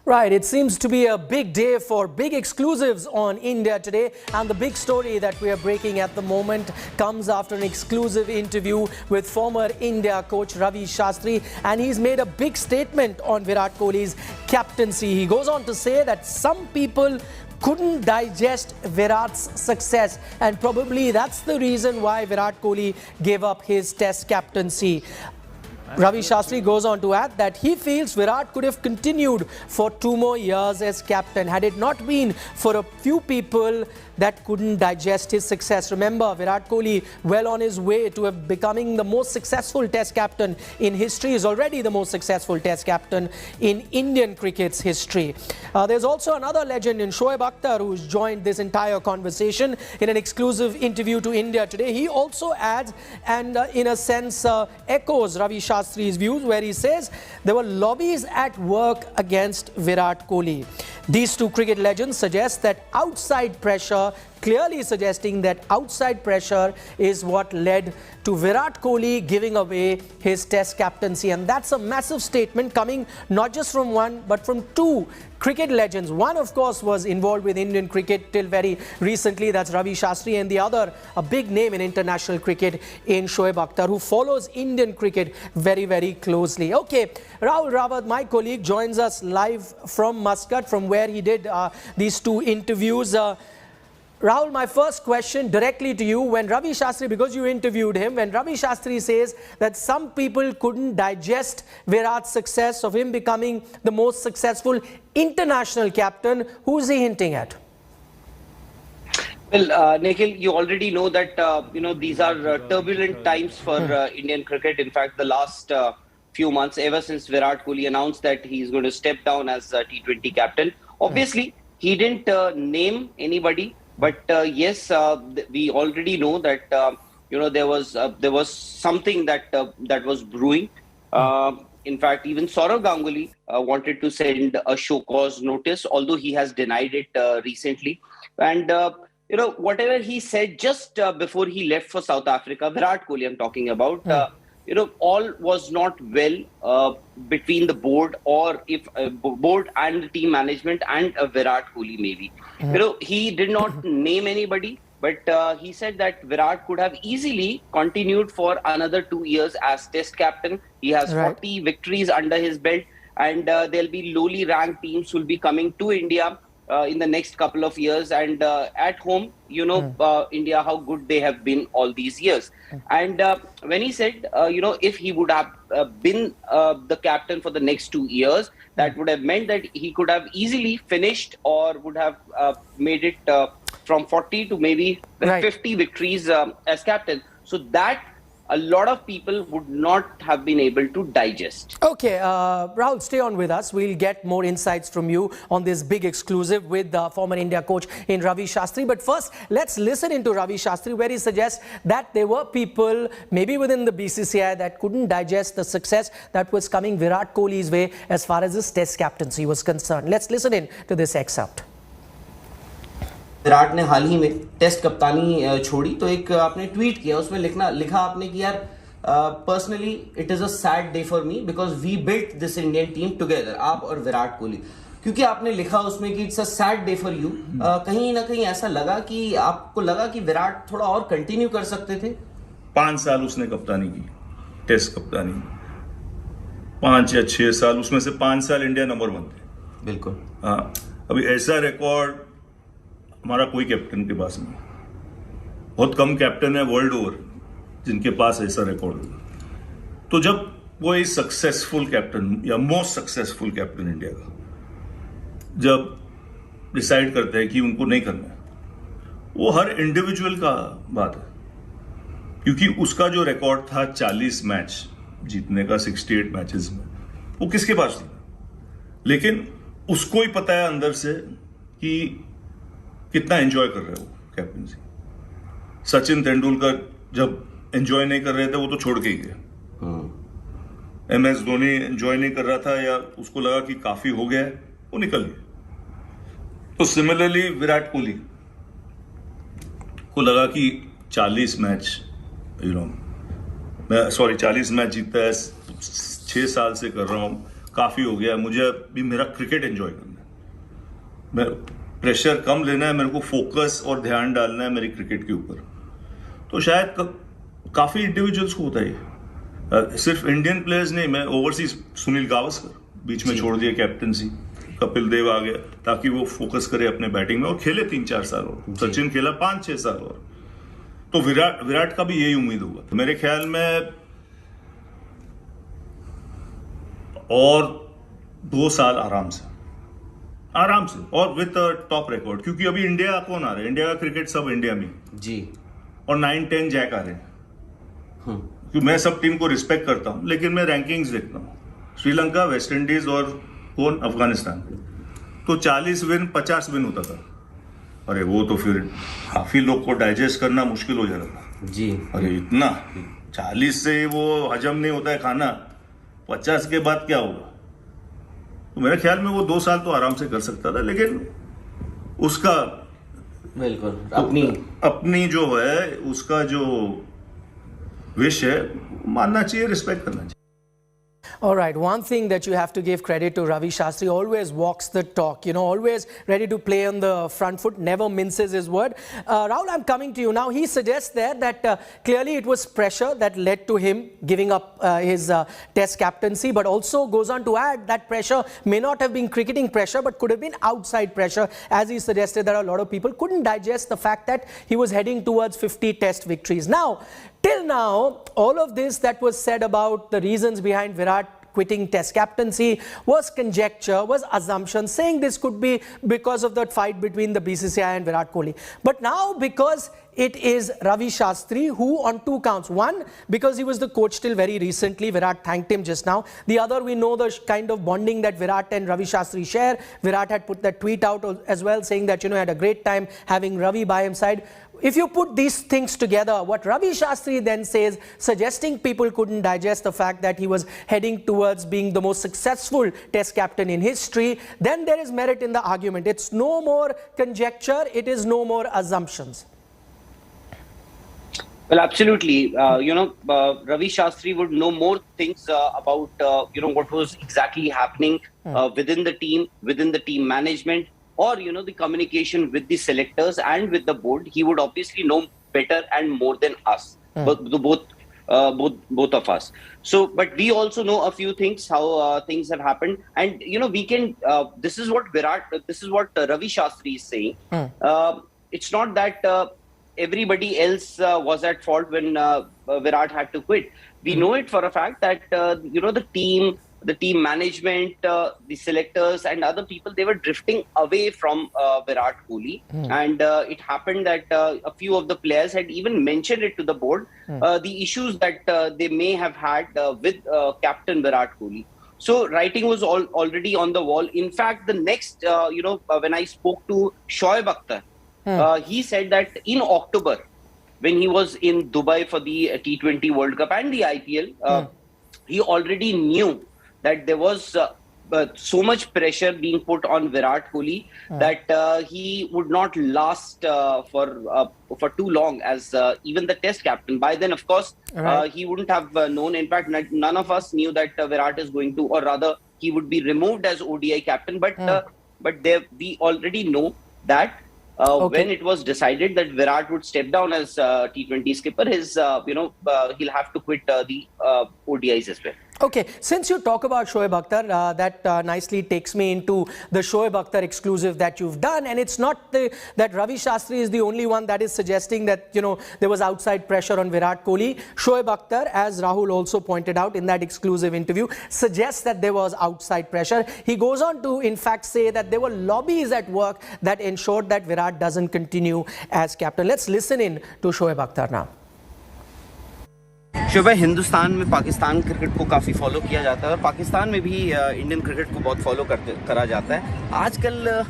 Right, it seems to be a big day for big exclusives on India today, and the big story that we are breaking at the moment comes after an exclusive interview with former India coach Ravi Shastri, and he's made a big statement on Virat Kohli's captaincy. He goes on to say that some people couldn't digest Virat's success, and probably that's the reason why Virat Kohli gave up his test captaincy. Ravi Shastri goes on to add that he feels Virat could have continued for 2 more years as captain had it not been for a few people that couldn't digest his success. Remember, Virat Kohli, well on his way to becoming the most successful test captain in history, is already the most successful test captain in Indian cricket's history. There's also another legend in Shoaib Akhtar who's joined this entire conversation in an exclusive interview to India today. He also adds and in a sense echoes Ravi Shastri's views, where he says there were lobbies at work against Virat Kohli. These two cricket legends suggest that outside pressure, clearly suggesting that outside pressure is what led to Virat Kohli giving away his test captaincy. And that's a massive statement coming not just from one but from two cricket legends. One, of course, was involved with Indian cricket till very recently, that's Ravi Shastri, and the other, a big name in international cricket in Shoaib Akhtar, who follows Indian cricket very, very closely. Okay, Rahul Rawat, my colleague, joins us live from Muscat, from where he did these two interviews. Rahul, my first question directly to you, when Ravi Shastri, because you interviewed him, when Ravi Shastri says that some people couldn't digest Virat's success of him becoming the most successful international captain, who's he hinting at? Well, Nikhil, you already know that, these are turbulent times for Indian cricket. In fact, the last few months, ever since Virat Kohli announced that he's going to step down as T20 captain, obviously, he didn't name anybody. But yes, we already know that there was something that was brewing. In fact, even Saurav Ganguly wanted to send a show cause notice, although he has denied it recently. And whatever he said just before he left for South Africa, Virat Kohli, I'm talking about. All was not well between the board, or if board and the team management and Virat Kohli maybe. He did not name anybody, but he said that Virat could have easily continued for another 2 years as test captain. He has 40 victories under his belt, and there'll be lowly ranked teams will be coming to India in the next couple of years, and at home, India, how good they have been all these years. And when he said, if he would have been the captain for the next 2 years, that would have meant that he could have easily finished, or would have made it from 40 to maybe 50 victories as captain. So that a lot of people would not have been able to digest. Okay, Rahul, stay on with us. We'll get more insights from you on this big exclusive with former India coach in Ravi Shastri. But first, let's listen into Ravi Shastri, where he suggests that there were people, maybe within the BCCI, that couldn't digest the success that was coming Virat Kohli's way as far as his test captaincy was concerned. Let's listen in to this excerpt. Virat ने हाल ही में test कप्तानी छोड़ी, तो एक आपने tweet किया, उसमें लिखा आपने कि यार personally it is a sad day for me because we built this Indian team together, आप और विराट कोहली. क्योंकि आपने लिखा उसमें कि it's a sad day for you, कहीं ना कहीं ऐसा लगा कि आपको लगा कि विराट थोड़ा और कंटिन्यू कर सकते थे? 5 साल उसने कप्तानी की, टेस्ट कप्तानी 5 या 6 साल, उसमें से 5 साल इंडिया नंबर 1 थे. बिल्कुल. हाँ, अभी ऐसा रिकॉर्ड हमारा कोई कैप्टन के पास नहीं. बहुत कम कैप्टन है वर्ल्ड ओवर जिनके पास ऐसा रिकॉर्ड होगा. तो जब वो एक सक्सेसफुल कैप्टन या मोस्ट सक्सेसफुल कैप्टन इंडिया का जब डिसाइड करते हैं कि उनको नहीं करना है, वो हर इंडिविजुअल का बात है. क्योंकि उसका जो रिकॉर्ड था 40 मैच जीतने का 68 मैचेस में, वो किसके पास नहीं था. लेकिन उसको ही पता है अंदर से कि कितना एंजॉय कर रहे हो कैप्टनसी. सचिन तेंदुलकर जब एंजॉय नहीं कर रहे थे, वो तो छोड़ के ही गए. MS धोनी एंजॉय नहीं कर रहा था, या उसको लगा कि काफी हो गया है, वो निकल गया. तो सिमिलरली विराट कोहली को लगा कि 40 मैच 40 मैच जीता है, 6 साल से कर रहा हूं, काफी हो गया, मुझे अभी मेरा क्रिकेट एंजॉय करना है, मैं प्रेशर कम लेना है, मेरे को फोकस और ध्यान डालना है मेरी क्रिकेट के ऊपर। तो शायद काफी इंडिविजुअल्स को होता है, सिर्फ इंडियन प्लेयर्स नहीं, मैं ओवरसीज सुनील गावस्कर बीच में छोड़ दिया कैप्टनसी, कपिल देव आ गया ताकि वो फोकस करे अपने बैटिंग में और खेले 3-4 साल और, सचिन खेला 5-6 साल और, तो विराट का भी यही उम्मीद होगा मेरे ख्याल में, और 2 साल आराम से और विद टॉप रिकॉर्ड, क्योंकि अभी इंडिया कौन आ रहा है, इंडिया का क्रिकेट सब इंडिया में जी, और 9-10 जैक आ रहे हैं। क्योंकि मैं सब टीम को रिस्पेक्ट करता हूं, लेकिन मैं रैंकिंग्स देखता हूं, श्रीलंका, वेस्ट इंडीज और कौन, अफगानिस्तान, तो 40 विन 50 विन होता था। अरे वो तो फिर काफी लोग को डाइजेस्ट करना मुश्किल हो जाता था जी। अरे इतना 40 से वो हजम नहीं होता है खाना, 50 के बाद क्या होगा। तो मेरे ख्याल में वो 2 साल तो आराम से कर सकता था, लेकिन उसका बिल्कुल अपनी जो है, उसका जो विश है मानना चाहिए, रिस्पेक्ट करना चाहिए। All right, one thing that you have to give credit to Ravi Shastri, always walks the talk, always ready to play on the front foot, never minces his word. Rahul, I'm coming to you now. He suggests there that clearly it was pressure that led to him giving up his test captaincy, but also goes on to add that pressure may not have been cricketing pressure, but could have been outside pressure. As he suggested, there are a lot of people couldn't digest the fact that he was heading towards 50 test victories. Now, till now, all of this that was said about the reasons behind Virat quitting test captaincy was conjecture, was assumption, saying this could be because of that fight between the BCCI and Virat Kohli. But now, because it is Ravi Shastri who on 2 counts. One, because he was the coach till very recently. Virat thanked him just now. The other, we know the kind of bonding that Virat and Ravi Shastri share. Virat had put that tweet out as well saying that, he had a great time having Ravi by his side. If you put these things together, what Ravi Shastri then says, suggesting people couldn't digest the fact that he was heading towards being the most successful test captain in history, then there is merit in the argument. It's no more conjecture, it is no more assumptions. Well, absolutely. Ravi Shastri would know more things about, what was exactly happening within the team management, or, the communication with the selectors and with the board. He would obviously know better and more than us, both of us. So, but we also know a few things, how things have happened. And, we can, this is what Ravi Shastri is saying. It's not that everybody else was at fault when Virat had to quit. We know it for a fact that, the team management, the selectors and other people, they were drifting away from Virat Kohli. And it happened that a few of the players had even mentioned it to the board, the issues that they may have had with captain Virat Kohli. So writing was already on the wall. In fact, the next, when I spoke to Shoaib Akhtar, he said that in October, when he was in Dubai for the T20 World Cup and the IPL, he already knew that there was so much pressure being put on Virat Kohli that he would not last for too long as even the test captain. By then, of course, he wouldn't have known. In fact, none of us knew that Virat is going to, or rather, he would be removed as ODI captain. But we already know that when it was decided that Virat would step down as T20 skipper, he'll have to quit the ODIs as well. Okay, since you talk about Shoaib Akhtar, that nicely takes me into the Shoaib Akhtar exclusive that you've done. And it's not that Ravi Shastri is the only one that is suggesting that, there was outside pressure on Virat Kohli. Shoaib Akhtar, as Rahul also pointed out in that exclusive interview, suggests that there was outside pressure. He goes on to, in fact, say that there were lobbies at work that ensured that Virat doesn't continue as captain. Let's listen in to Shoaib Akhtar now. Shoaib, Hindustan में Pakistan cricket को काफ़ी follow किया जाता है और पाकिस्तान में भी Indian cricket को बहुत फॉलो करा जाता है। आजकल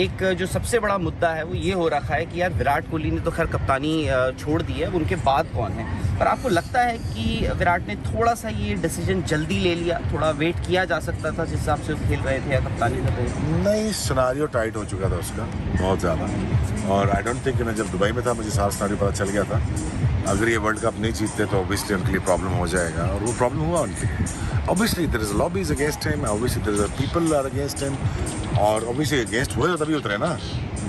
एक जो सबसे बड़ा मुद्दा है वो ये हो रखा है कि यार विराट कोहली ने तो खैर कप्तानी छोड़ दी है, उनके बाद कौन है। पर आपको लगता है कि विराट ने थोड़ा सा ये डिसीजन जल्दी ले लिया, थोड़ा वेट किया जा सकता था जिस हिसाब से वो खेल रहे थे या कप्तानी कर रहे थे? नहीं, सिनारियो टाइट हो चुका था उसका बहुत ज़्यादा, और आई डोंट थिंक मैं जब दुबई में था मुझे सारा सिनारियो पता चल गया था। अगर ये वर्ल्ड कप नहीं जीतते तो ऑब्वियसली उनके लिए प्रॉब्लम हो जाएगा, और वो प्रॉब्लम हुआ उनके लिए। Obviously there is lobbies against him, obviously there is people are against him, और ऑब्वियसली अगेंस्ट हुए तभी उतरे ना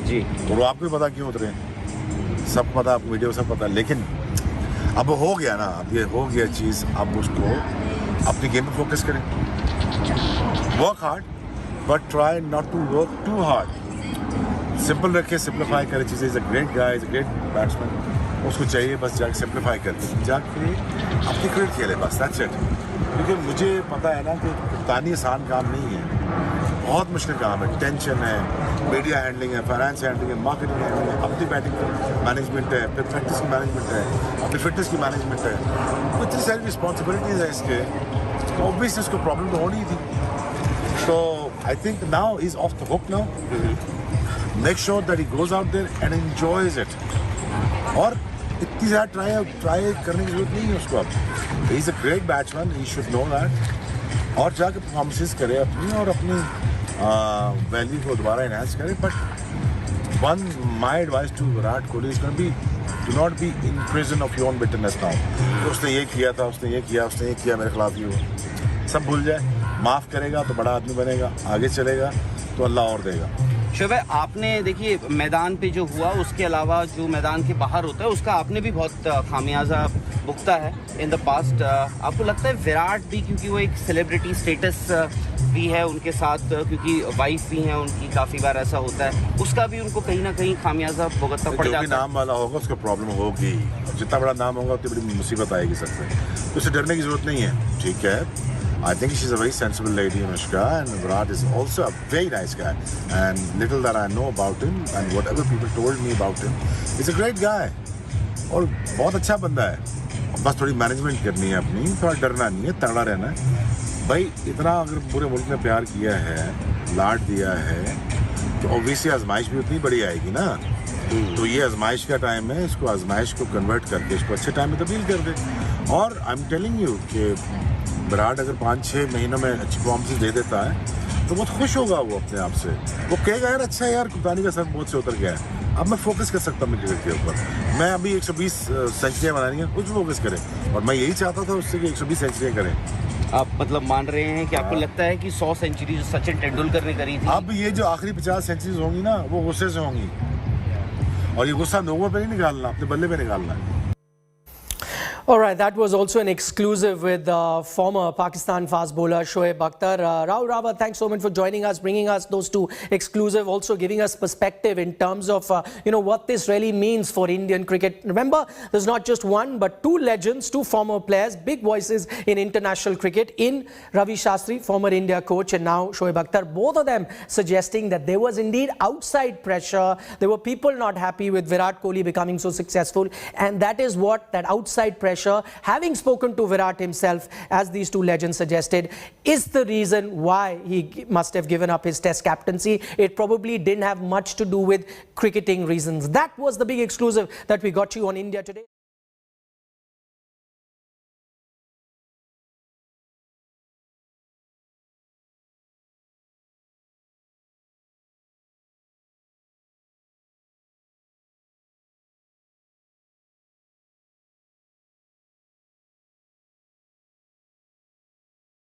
जी। और आपको भी पता क्यों उतरे, सब पता, आपको मीडिया को सब पता। लेकिन अब हो गया ना, अब ये हो गया चीज़, अब उसको अपनी गेम पे फोकस करें, work hard but try not to work too hard, simple रखे, सिंप्लीफाई करे चीज़ें। Is a great guy, is a great batsman, उसको चाहिए बस जाके सिंप्लीफाई करके जाके अपनी क्रिकेट खेले, बस दैट्स इट। क्योंकि मुझे पता है ना कि कप्तानी आसान काम नहीं है, बहुत मुश्किल काम है, टेंशन है, मीडिया हैंडलिंग है, फाइनेंस हैंडलिंग है, मार्केटिंग हैंडलिंग है, अपनी बैटिंग मैनेजमेंट है, फिर प्रैक्टिस की मैनेजमेंट है, अपनी फिटनेस की मैनेजमेंट है, तो इतनी सारी रिस्पॉन्सिबिलिटीज़ है इसके, तो ऑब्वियसली उसको प्रॉब्लम तो होनी ही थी। तो I think now is off the hook now, make sure that he goes out there and enjoys it, और इतनी ज़्यादा ट्राई करने की जरूरत नहीं है उसको। अब he is a great batsman, he should know that, और जाके परफॉर्मेंसेस करे अपनी, और अपनी वैल्यू को दोबारा इनहांस करे। But one my advice to Virat Kohli is gonna be, do not be in prison of your own bitterness now. तो उसने ये किया था, उसने ये किया मेरे खिलाफ, ये हुआ, सब भूल जाए, माफ़ करेगा तो बड़ा आदमी बनेगा, आगे चलेगा तो अल्लाह और देगा। शोएब भाई, आपने देखिए मैदान पे जो हुआ उसके अलावा जो मैदान के बाहर होता है उसका आपने भी बहुत खामियाजा भुगता है इन द पास्ट। आपको लगता है विराट भी, क्योंकि वो एक सेलिब्रिटी स्टेटस भी है उनके साथ, क्योंकि वाइफ भी हैं उनकी, काफ़ी बार ऐसा होता है, उसका भी उनको कहीं ना कहीं खामियाजा भुगतना पड़ जाता है? जो भी नाम वाला होगा उसको प्रॉब्लम होगी, जितना बड़ा नाम होगा उतनी बड़ी मुसीबत आएगी सर पे, तो उससे डरने की जरूरत नहीं है। ठीक है, I think she's a very sensible lady, Anushka, and Virat is also a very nice guy. And little that I know about him, and whatever people told me about him, he's a great guy. और बहुत अच्छा बंदा है, बस थोड़ी management करनी है अपनी, थोड़ा डरना नहीं है, तगड़ा रहना है। भाई इतना अगर पूरे मुल्क ने प्यार किया है, लाड दिया है, तो ऑब्वियसली आजमाइश भी उतनी बड़ी आएगी ना। तो ये आजमाइश का टाइम है, इसको आजमाइश को कन्वर्ट करके इसको अच्छे टाइम में तब्दील कर दे। और आई एम टेलिंग यू कि विराट अगर 5-6 महीनों में अच्छी परफॉर्मेंस दे देता है तो बहुत खुश होगा वो अपने आप से, वो कहेगा यार अच्छा यार कप्तानी का सर बहुत से उतर गया है, अब मैं फोकस कर सकता हूँ क्रिकेट के ऊपर, मैं अभी 120 सेंचुरियाँ बनानी है, कुछ फोकस करें। और मैं यही चाहता था उससे कि 120 सेंचुरियाँ करें। आप मतलब मान रहे हैं कि आपको लगता है कि 100 सेंचुरी जो सचिन तेंदुलकर ने करी थी, अब ये जो आखिरी 50 सेंचुरीज होंगी ना वो गुस्से से होंगी, और ये गुस्सा लोगों पे नहीं निकालना, अपने बल्ले पे निकालना है। All right, that was also an exclusive with former Pakistan fast bowler Shoaib Akhtar. Ravi, thanks so much for joining us, bringing us those two exclusive, also giving us perspective in terms of what this really means for Indian cricket. Remember, there's not just one but two legends, two former players, big voices in international cricket, in Ravi Shastri, former India coach, and now Shoaib Akhtar. Both of them suggesting that there was indeed outside pressure. There were people not happy with Virat Kohli becoming so successful, and that is what that outside pressure, having spoken to Virat himself, as these two legends suggested, is the reason why he must have given up his test captaincy. It probably didn't have much to do with cricketing reasons. That was the big exclusive that we got you on India Today.